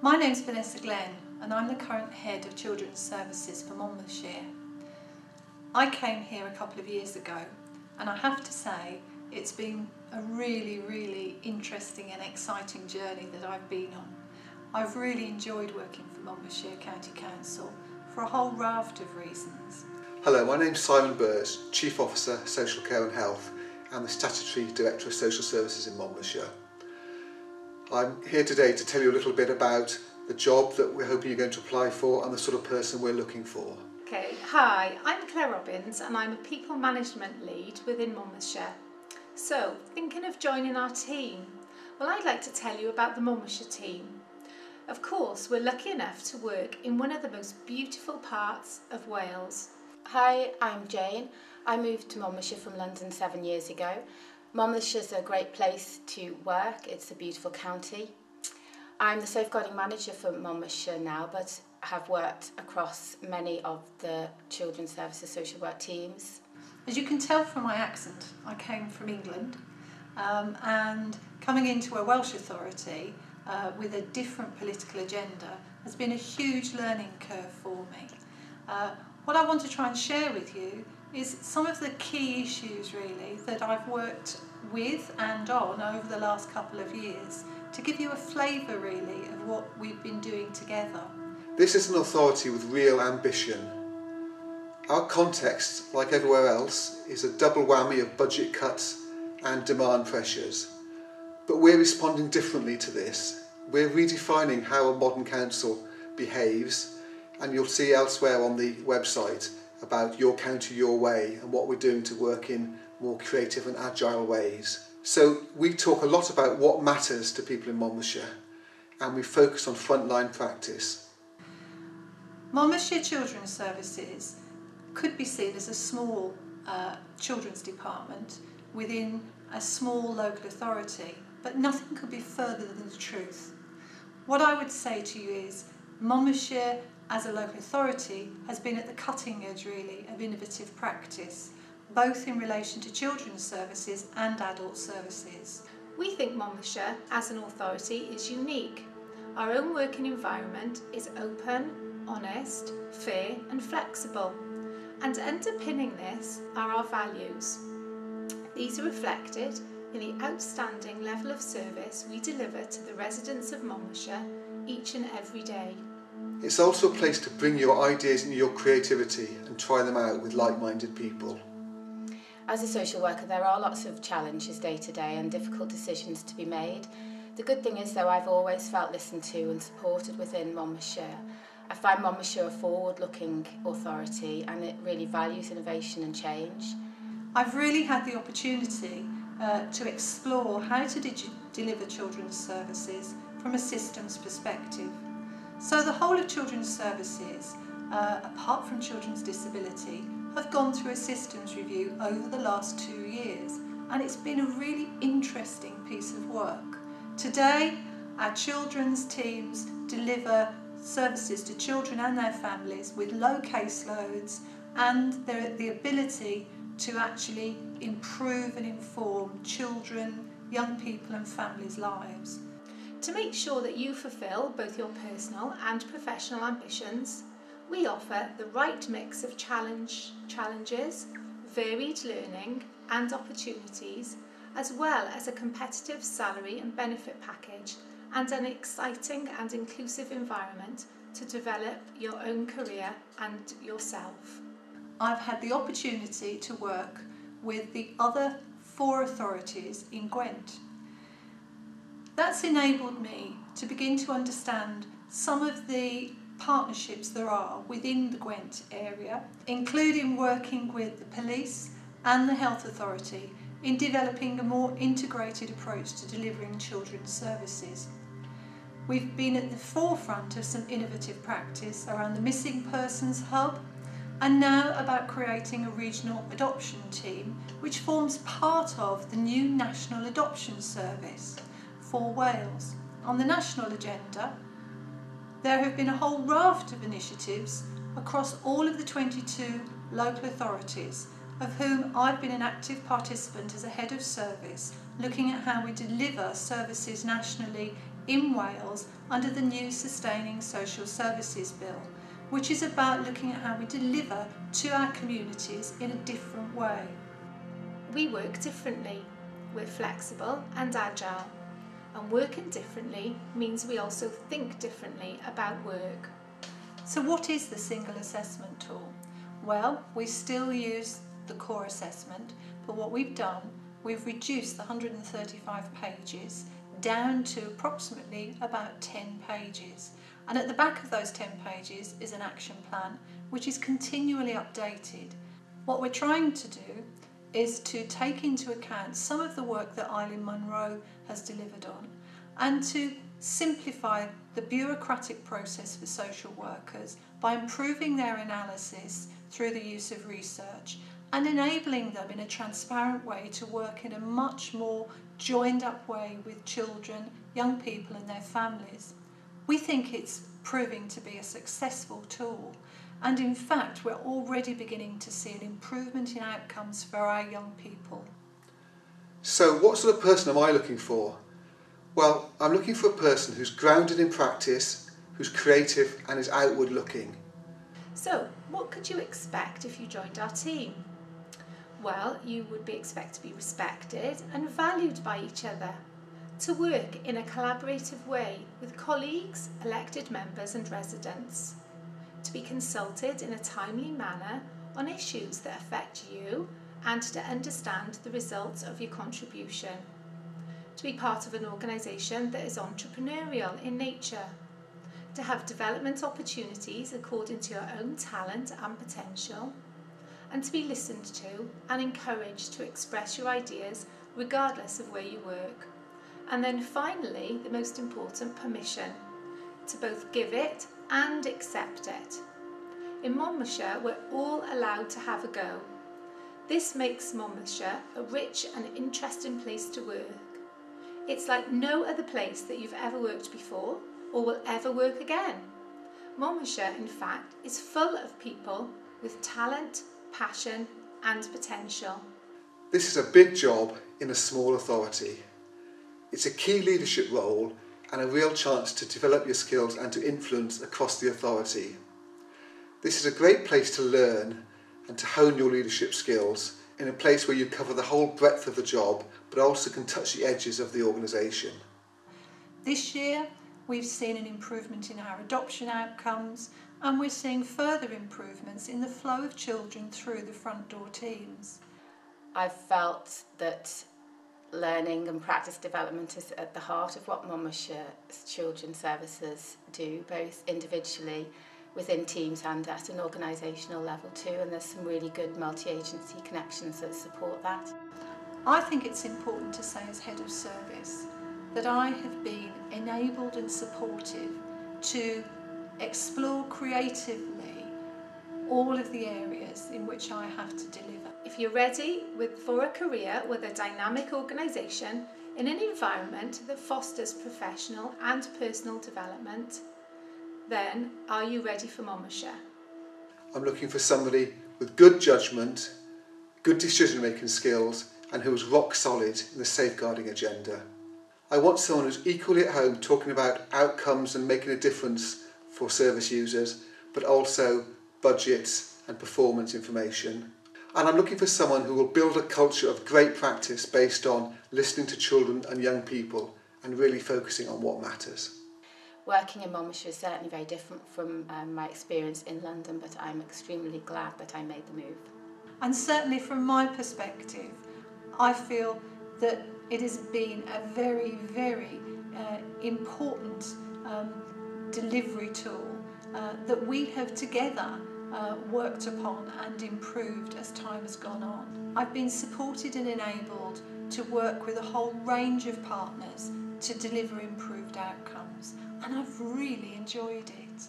My name's VANESSA GLEN and I'm the current Head of Children's Services for Monmouthshire. I came here a couple of years ago and I have to say it's been a really interesting and exciting journey that I've been on. I've really enjoyed working for Monmouthshire County Council for a whole raft of reasons. Hello, my name's Simon BURCH, Chief Officer, Social Care and Health and the Statutory Director of Social Services in Monmouthshire. I'm here today to tell you a little bit about the job that we're hoping you're going to apply for and the sort of person we're looking for. Okay, hi, I'm Claire Robbins and I'm a People Management Lead within Monmouthshire. So, thinking of joining our team? Well, I'd like to tell you about the Monmouthshire team. Of course, we're lucky enough to work in one of the most beautiful parts of Wales. Hi, I'm Jane. I moved to Monmouthshire from London 7 years ago. Monmouthshire's a great place to work. It's a beautiful county. I'm the safeguarding manager for Monmouthshire now, but have worked across many of the children's services social work teams. As you can tell from my accent, I came from England and coming into a Welsh authority with a different political agenda has been a huge learning curve for me. What I want to try and share with you is some of the key issues really that I've worked with and on over the last couple of years to give you a flavour really of what we've been doing together. This is an authority with real ambition. Our context, like everywhere else, is a double whammy of budget cuts and demand pressures. But we're responding differently to this. We're redefining how a modern council behaves, and you'll see elsewhere on the website about Your County, Your Way and what we're doing to work in more creative and agile ways. So we talk a lot about what matters to people in Monmouthshire and we focus on frontline practice. Monmouthshire Children's Services could be seen as a small children's department within a small local authority, but nothing could be further than the truth. What I would say to you is Monmouthshire as a local authority has been at the cutting edge really of innovative practice, both in relation to children's services and adult services. We think Monmouthshire as an authority is unique. Our own working environment is open, honest, fair and flexible. And underpinning this are our values. These are reflected in the outstanding level of service we deliver to the residents of Monmouthshire each and every day. It's also a place to bring your ideas and your creativity and try them out with like-minded people. As a social worker, there are lots of challenges day to day and difficult decisions to be made. The good thing is, though, I've always felt listened to and supported within Monmouthshire. I find Monmouthshire a forward-looking authority and it really values innovation and change. I've really had the opportunity to explore how to deliver children's services from a systems perspective. So the whole of children's services, apart from children's disability, have gone through a systems review over the last 2 years, and it's been a really interesting piece of work. Today, our children's teams deliver services to children and their families with low caseloads and the ability to actually improve and inform children, young people and families' lives. To make sure that you fulfil both your personal and professional ambitions, we offer the right mix of challenges, varied learning and opportunities, as well as a competitive salary and benefit package and an exciting and inclusive environment to develop your own career and yourself. I've had the opportunity to work with the other 4 authorities in Gwent. That's enabled me to begin to understand some of the partnerships there are within the Gwent area, including working with the police and the health authority in developing a more integrated approach to delivering children's services. We've been at the forefront of some innovative practice around the Missing Persons Hub and now about creating a regional adoption team which forms part of the new National Adoption Service for Wales. On the national agenda, there have been a whole raft of initiatives across all of the 22 local authorities, of whom I've been an active participant as a head of service, looking at how we deliver services nationally in Wales under the new Sustaining Social Services Bill, which is about looking at how we deliver to our communities in a different way. We work differently. We're flexible and agile. And working differently means we also think differently about work. So what is the single assessment tool? Well, we still use the core assessment, but what we've done, we've reduced the 135 pages down to approximately about 10 pages. And at the back of those 10 pages is an action plan, which is continually updated. What we're trying to do is to take into account some of the work that Eileen Munro has delivered on and to simplify the bureaucratic process for social workers by improving their analysis through the use of research and enabling them in a transparent way to work in a much more joined up way with children, young people and their families. We think it's proving to be a successful tool, and in fact we're already beginning to see an improvement in outcomes for our young people. So what sort of person am I looking for? Well, I'm looking for a person who's grounded in practice, who's creative and is outward looking. So, what could you expect if you joined our team? Well, you would be expected to be respected and valued by each other, to work in a collaborative way with colleagues, elected members and residents, to be consulted in a timely manner on issues that affect you and to understand the results of your contribution, to be part of an organisation that is entrepreneurial in nature, to have development opportunities according to your own talent and potential, and to be listened to and encouraged to express your ideas regardless of where you work. And then finally, the most important, permission, to both give it and accept it. In Monmouthshire, we're all allowed to have a go. This makes Monmouthshire a rich and interesting place to work. It's like no other place that you've ever worked before or will ever work again. Monmouthshire, in fact, is full of people with talent, passion and potential. This is a big job in a small authority. It's a key leadership role and a real chance to develop your skills and to influence across the authority. This is a great place to learn and to hone your leadership skills in a place where you cover the whole breadth of the job but also can touch the edges of the organisation. This year we've seen an improvement in our adoption outcomes and we're seeing further improvements in the flow of children through the front door teams. I've felt that learning and practice development is at the heart of what Monmouthshire's children's services do, both individually within teams and at an organisational level too, and there's some really good multi-agency connections that support that. I think it's important to say as head of service that I have been enabled and supportive to explore creatively all of the areas in which I have to deliver. If you're ready for a career with a dynamic organisation in an environment that fosters professional and personal development, then are you ready for Monmouthshire? I'm looking for somebody with good judgment, good decision-making skills and who is rock solid in the safeguarding agenda. I want someone who's equally at home talking about outcomes and making a difference for service users, but also budgets and performance information. And I'm looking for someone who will build a culture of great practice based on listening to children and young people and really focusing on what matters. Working in Monmouthshire is certainly very different from my experience in London, but I'm extremely glad that I made the move. And certainly from my perspective, I feel that it has been a very, very important delivery tool that we have together worked upon and improved as time has gone on. I've been supported and enabled to work with a whole range of partners to deliver improved outcomes, and I've really enjoyed it.